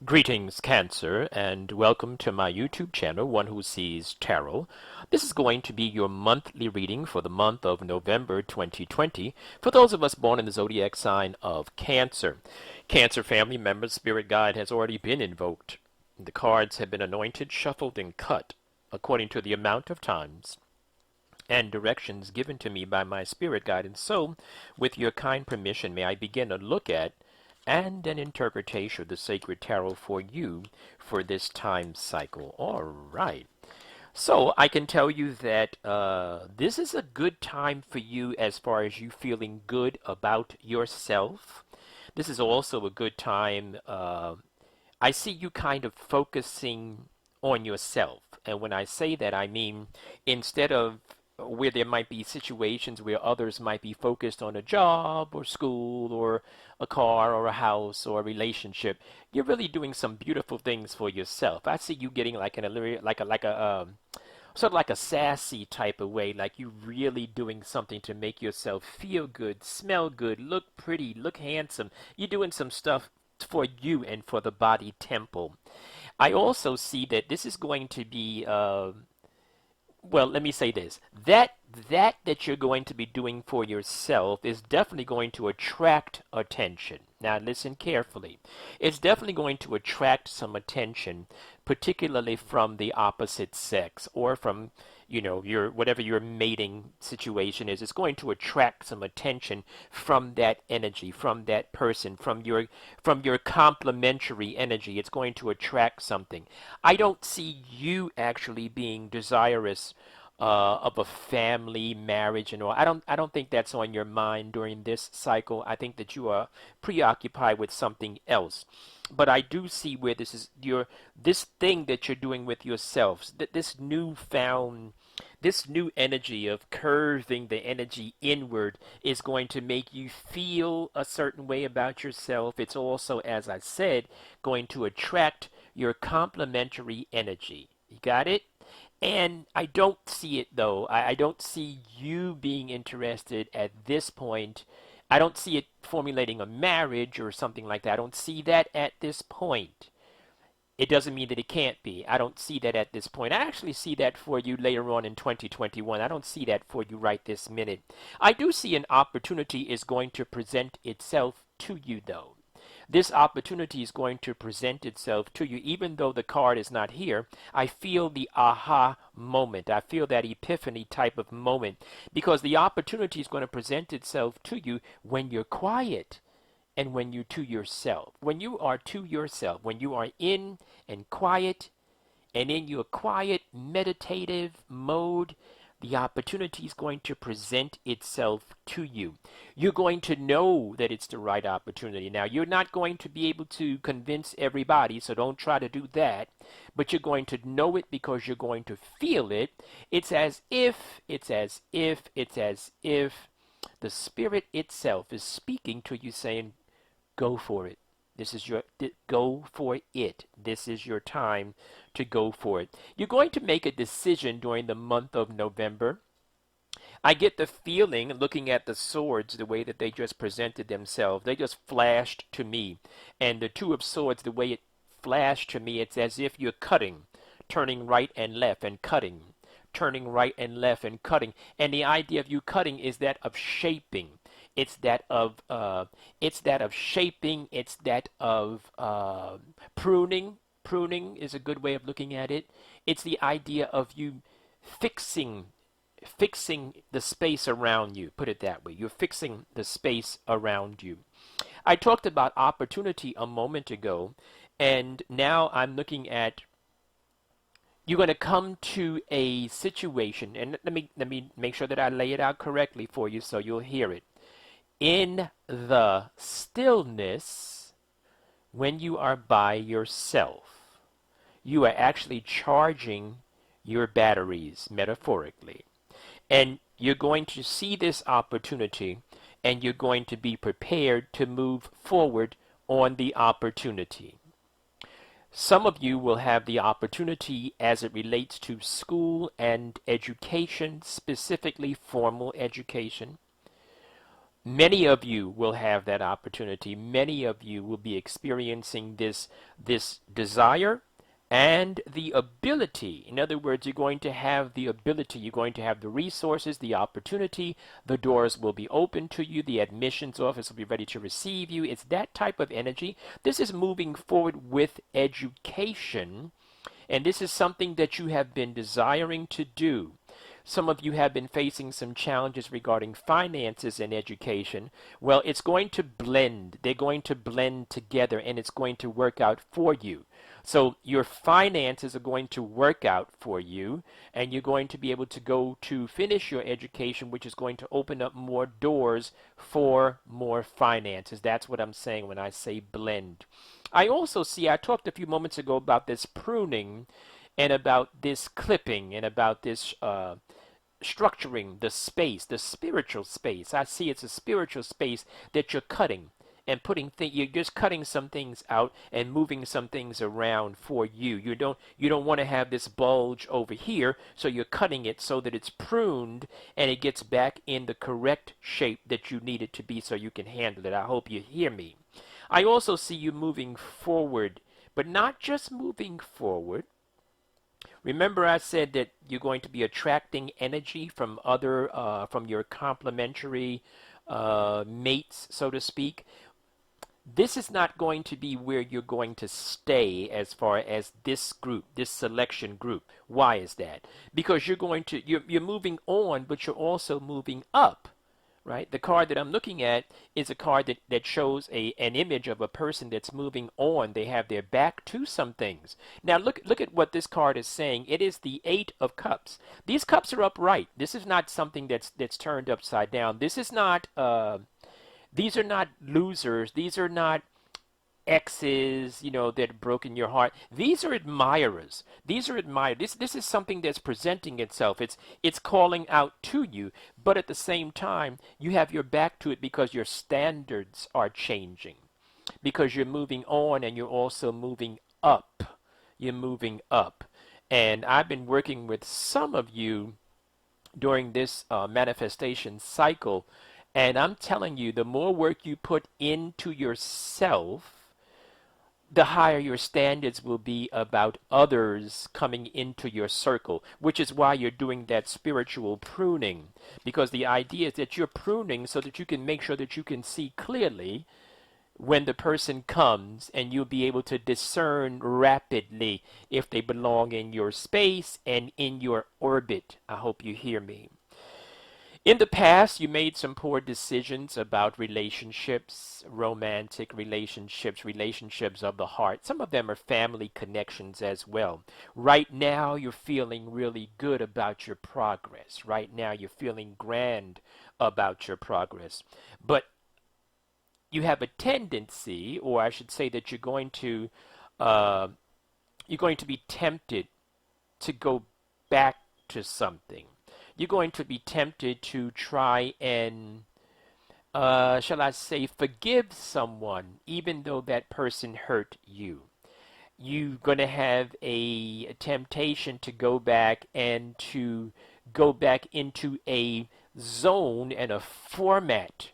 Greetings, Cancer, and welcome to my YouTube channel, One Who Sees Tarot. This is going to be your monthly reading for the month of November 2020 for those of us born in the zodiac sign of Cancer. Cancer family members, Spirit Guide has already been invoked. The cards have been anointed, shuffled, and cut according to the amount of times and directions given to me by my spirit guide. And so, with your kind permission, may I begin a look at and an interpretation of the sacred tarot for you for this time cycle. All right. So I can tell you that this is a good time for you as far as you feeling good about yourself. This is also a good time. I see you kind of focusing on yourself. And when I say that, I mean instead of where there might be situations where others might be focused on a job or school or a car or a house or a relationship, you're really doing some beautiful things for yourself. I see you getting like in a sort of like a sassy type of way, like you really doing something to make yourself feel good, smell good, look pretty, look handsome. You're doing some stuff for you and for the body temple. I also see that this is going to be well, let me say this. That you're going to be doing for yourself is definitely going to attract attention. Now listen carefully. It's definitely going to attract some attention, particularly from the opposite sex or from, your whatever your mating situation is. It's going to attract some attention from that energy, from that person, from your complementary energy. It's going to attract something. I don't see you actually being desirous of a family, marriage, and all. I don't think that's on your mind during this cycle. I think that you are preoccupied with something else. But I do see where this thing that you're doing with yourselves, that this new energy of curving the energy inward is going to make you feel a certain way about yourself. It's also, as I said, going to attract your complementary energy. You got it? And I don't see it though. I don't see you being interested at this point. I don't see it formulating a marriage or something like that. I don't see that at this point. It doesn't mean that it can't be. I don't see that at this point. I actually see that for you later on in 2021. I don't see that for you right this minute. I do see an opportunity is going to present itself to you though. This opportunity is going to present itself to you, even though the card is not here. I feel the aha moment. I feel that epiphany type of moment because the opportunity is going to present itself to you when you're quiet and when you're to yourself. When you are to yourself, when you are in and quiet and in your quiet meditative mode, the opportunity is going to present itself to you. You're going to know that it's the right opportunity. Now, you're not going to be able to convince everybody, so don't try to do that. But you're going to know it because you're going to feel it. It's as if the Spirit itself is speaking to you saying, go for it. Go for it. This is your time to go for it. You're going to make a decision during the month of November. I get the feeling, looking at the swords, the way that they just presented themselves, they just flashed to me. And the Two of Swords, the way it flashed to me, it's as if you're cutting, turning right and left and cutting, turning right and left and cutting. And the idea of you cutting is that of shaping. It's that of shaping. It's that of pruning. Pruning is a good way of looking at it. It's the idea of you fixing fixing the space around you. Put it that way. You're fixing the space around you. I talked about opportunity a moment ago, and now I'm looking at you're going to come to a situation, and let me make sure that I lay it out correctly for you so you'll hear it. In the stillness, when you are by yourself, you are actually charging your batteries metaphorically. And you're going to see this opportunity and you're going to be prepared to move forward on the opportunity. Some of you will have the opportunity as it relates to school and education, specifically formal education. Many of you will have that opportunity. Many of you will be experiencing this desire and the ability. In other words, you're going to have the ability, you're going to have the resources, the opportunity, the doors will be open to you, the admissions office will be ready to receive you. It's that type of energy. This is moving forward with education, and this is something that you have been desiring to do. Some of you have been facing some challenges regarding finances and education. Well, it's going to blend. They're going to blend together and it's going to work out for you. So your finances are going to work out for you and you're going to be able to go to finish your education, which is going to open up more doors for more finances. That's what I'm saying when I say blend. I also see, I talked a few moments ago about this pruning and about this clipping and about this structuring the space, the spiritual space. I see it's a spiritual space that you're cutting and putting you're just cutting some things out and moving some things around for you. You don't want to have this bulge over here, so you're cutting it so that it's pruned and it gets back in the correct shape that you need it to be so you can handle it. I hope you hear me. I also see you moving forward, but not just moving forward. Remember I said that you're going to be attracting energy from from your complementary mates, so to speak. This is not going to be where you're going to stay as far as this group, this selection group. Why is that? Because you're moving on, but you're also moving up. Right? The card that I'm looking at is a card that shows an image of a person that's moving on. They have their back to some things. Now look at what this card is saying. It is the Eight of Cups. These cups are upright. This is not something that's turned upside down. This is not these are not losers. These are not exes, that broken your heart. These are admirers. These are admirers. This is something that's presenting itself. It's calling out to you, but at the same time, you have your back to it because your standards are changing. Because you're moving on and you're also moving up. You're moving up. And I've been working with some of you during this manifestation cycle, and I'm telling you, the more work you put into yourself, the higher your standards will be about others coming into your circle, which is why you're doing that spiritual pruning. Because the idea is that you're pruning so that you can make sure that you can see clearly when the person comes, and you'll be able to discern rapidly if they belong in your space and in your orbit. I hope you hear me. In the past, you made some poor decisions about relationships, romantic relationships, relationships of the heart. Some of them are family connections as well. Right now, you're feeling really good about your progress. Right now, you're feeling grand about your progress. But you have a tendency, or I should say that uh, you're going to be tempted to go back to something. You're going to be tempted to try and, shall I say, forgive someone, even though that person hurt you. You're going to have a temptation to go back and to go back into a zone and a format.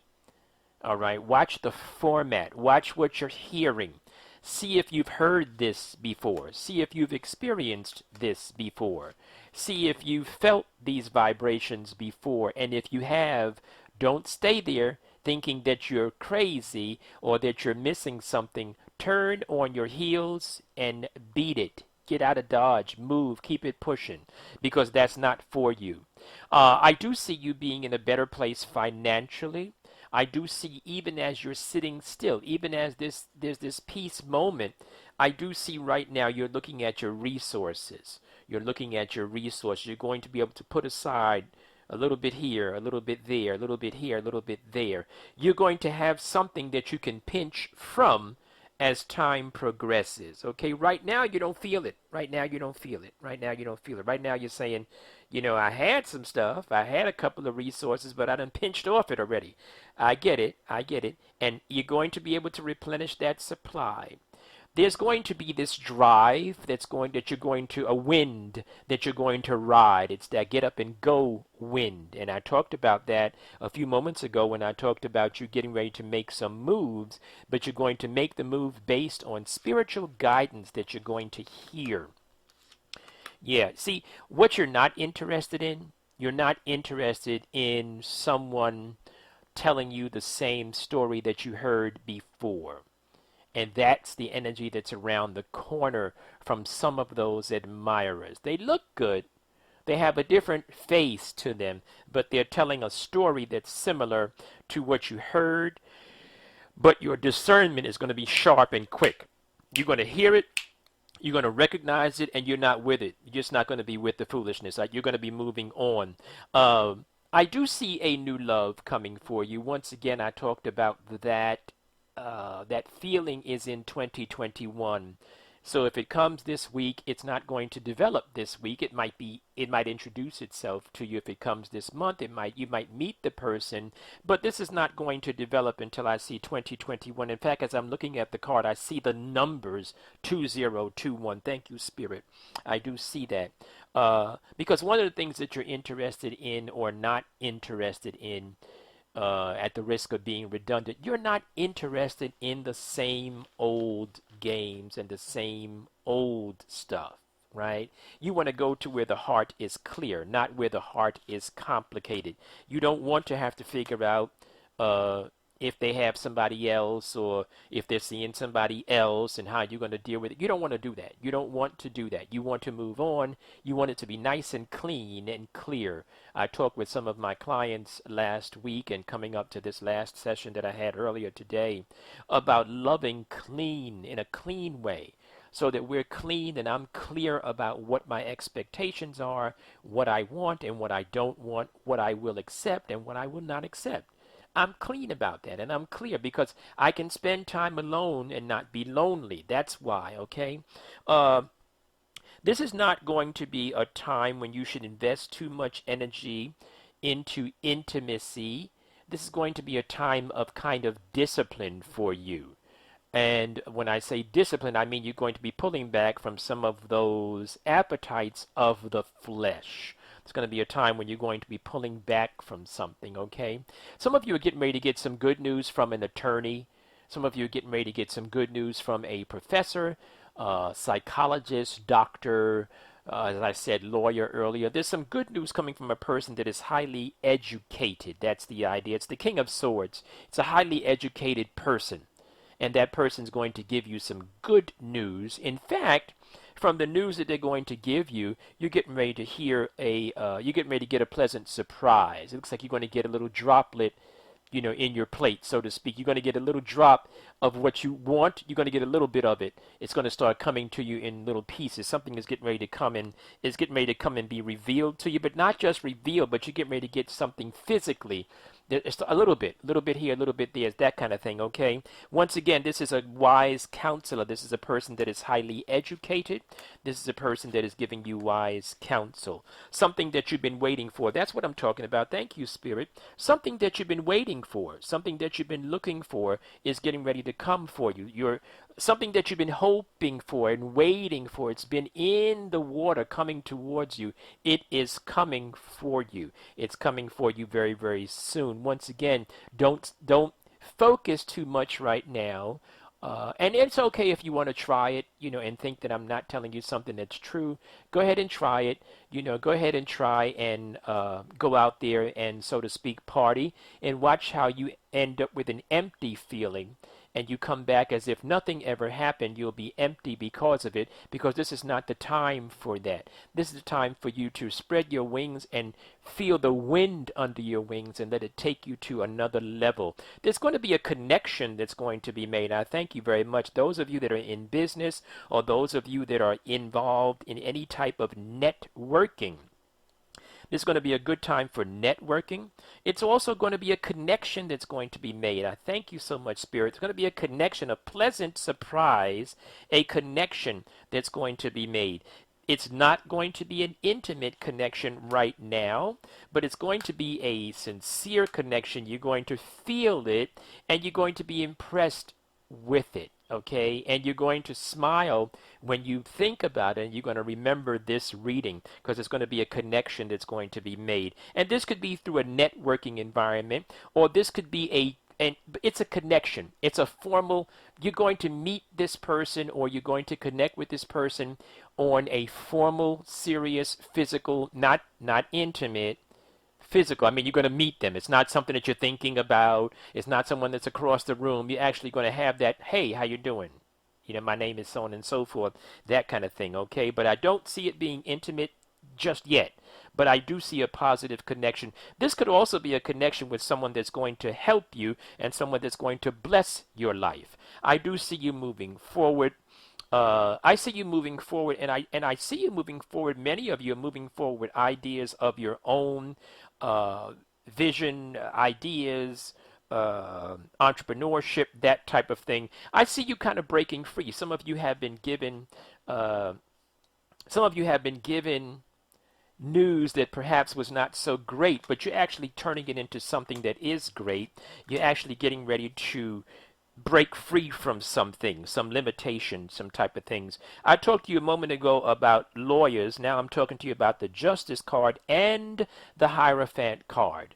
All right, watch the format. Watch what you're hearing. See if you've heard this before. See if you've experienced this before. See if you've felt these vibrations before. And if you have, don't stay there thinking that you're crazy or that you're missing something. Turn on your heels and beat it. Get out of Dodge. Move. Keep it pushing. Because that's not for you. I do see you being in a better place financially. I do see, even as you're sitting still, even as there's this peace moment, I do see right now you're looking at your resources. You're looking at your resources. You're going to be able to put aside a little bit here, a little bit there, a little bit here, a little bit there. You're going to have something that you can pinch from as time progresses. Okay, right now you don't feel it. Right now you don't feel it. Right now you don't feel it. Right now you're saying, I had some stuff. I had a couple of resources, but I done pinched off it already. I get it. I get it. And you're going to be able to replenish that supply. there's going to be this drive that you're going to a wind that you're going to ride. It's that get up and go wind. And I talked about that a few moments ago when I talked about you getting ready to make some moves, but you're going to make the move based on spiritual guidance that you're going to hear. Yeah, see, what you're not interested in, you're not interested in someone telling you the same story that you heard before. And that's the energy that's around the corner from some of those admirers. They look good, they have a different face to them, but they're telling a story that's similar to what you heard, but your discernment is going to be sharp and quick. You're going to hear it, you're going to recognize it, and you're not with it. You're just not going to be with the foolishness. You're going to be moving on. I do see a new love coming for you. Once again, I talked about that. That feeling is in 2021. So if it comes this week, it's not going to develop this week. It might introduce itself to you. If it comes this month, you might meet the person, but this is not going to develop until I see 2021. In fact, as I'm looking at the card, I see the numbers 2021. Thank you, Spirit. I do see that. Because one of the things that you're interested in or not interested in, at the risk of being redundant, you're not interested in the same old games and the same old stuff, right? You want to go to where the heart is clear, not where the heart is complicated. You don't want to have to figure out if they have somebody else or if they're seeing somebody else and how you're going to deal with it. You don't want to do that. You don't want to do that. You want to move on. You want it to be nice and clean and clear. I talked with some of my clients last week and coming up to this last session that I had earlier today about loving clean in a clean way, so that we're clean and I'm clear about what my expectations are, what I want and what I don't want, what I will accept and what I will not accept. I'm clean about that, and I'm clear because I can spend time alone and not be lonely. That's why, okay? Uh, this is not going to be a time when you should invest too much energy into intimacy. This is going to be a time of kind of discipline for you. And when I say discipline, I mean you're going to be pulling back from some of those appetites of the flesh. It's going to be a time when you're going to be pulling back from something, okay? Some of you are getting ready to get some good news from an attorney. Some of you are getting ready to get some good news from a professor, psychologist, doctor, as I said, lawyer earlier. There's some good news coming from a person that is highly educated. That's the idea. It's the King of Swords. It's a highly educated person, and that person's going to give you some good news. In fact, from the news that they're going to give you, you're getting ready to you're getting ready to get a pleasant surprise. It looks like you're going to get a little droplet, in your plate, so to speak. You're going to get a little drop of what you want. You're going to get a little bit of it. It's going to start coming to you in little pieces. Something is getting ready to come in, is getting ready to come and be revealed to you, but not just revealed, but you're getting ready to get something physically. It's a little bit here, a little bit there, that kind of thing, okay? Once again, this is a wise counselor. This is a person that is highly educated. This is a person that is giving you wise counsel. Something that you've been waiting for. That's what I'm talking about. Thank you, Spirit. Something that you've been waiting for, something that you've been looking for is getting ready to come for you. Something that you've been hoping for and waiting for. It's been in the water coming towards you. It is coming for you. It's coming for you very, very soon. Once again, don't focus too much right now. And it's okay if you want to try it, and think that I'm not telling you something that's true. Go ahead and try it. Go ahead and try and go out there and, so to speak, party and watch how you end up with an empty feeling and you come back as if nothing ever happened. You'll be empty because of it, because this is not the time for that. This is the time for you to spread your wings and feel the wind under your wings and let it take you to another level. There's going to be a connection that's going to be made. I thank you very much. Those of you that are in business or those of you that are involved in any type of networking, this is going to be a good time for networking. It's also going to be a connection that's going to be made. I thank you so much, Spirit. It's going to be a connection, a pleasant surprise, a connection that's going to be made. It's not going to be an intimate connection right now, but it's going to be a sincere connection. You're going to feel it, and you're going to be impressed with it. okay? And you're going to smile when you think about it, and you're going to remember this reading because there's going to be a connection that's going to be made. And this could be through a networking environment, or this could be and it's a connection. It's a formal, you're going to meet this person or you're going to connect with this person on a formal, serious, physical, not intimate, physical. I mean, you're going to meet them. It's not something that you're thinking about. It's not someone that's across the room. You're actually going to have that, hey, how you doing? You know, my name is so on and so forth, that kind of thing, okay? But I don't see it being intimate just yet. But I do see a positive connection. This could also be a connection with someone that's going to help you and someone that's going to bless your life. I do see you moving forward. I see you moving forward, and I see you moving forward. Many of you are moving forward with ideas of your own, uh, vision, ideas, entrepreneurship, that type of thing. I see you kind of breaking free. Uh, some of you have been given news that perhaps was not so great, but you're actually turning it into something that is great. You're actually getting ready to break free from something, some limitations, some type of things. I talked to you a moment ago about lawyers. Now I'm talking to you about the Justice card and the Hierophant card.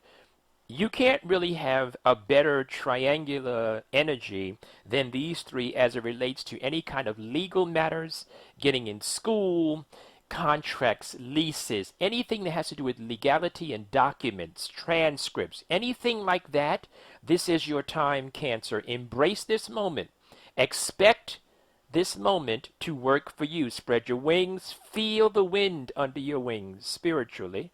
You can't really have a better triangular energy than these three as it relates to any kind of legal matters, getting in school, contracts, leases, anything that has to do with legality and documents, transcripts, anything like that. This is your time, Cancer. Embrace this moment. Expect this moment to work for you. Spread your wings, feel the wind under your wings spiritually,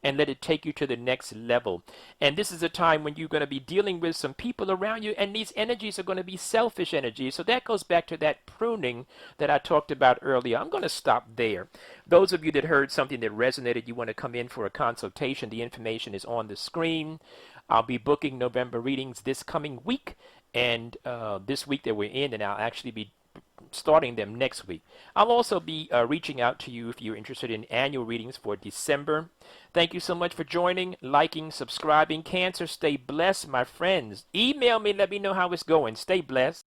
and let it take you to the next level. And this is a time when you're going to be dealing with some people around you, and these energies are going to be selfish energies. So that goes back to that pruning that I talked about earlier. I'm going to stop there. Those of you that heard something that resonated, you want to come in for a consultation, the information is on the screen. I'll be booking November readings this coming week, and this week that we're in, and I'll actually be starting them next week. I'll also be reaching out to you if you're interested in annual readings for December. Thank you so much for joining, liking, subscribing. Cancer, stay blessed, my friends. Email me, let me know how it's going. Stay blessed.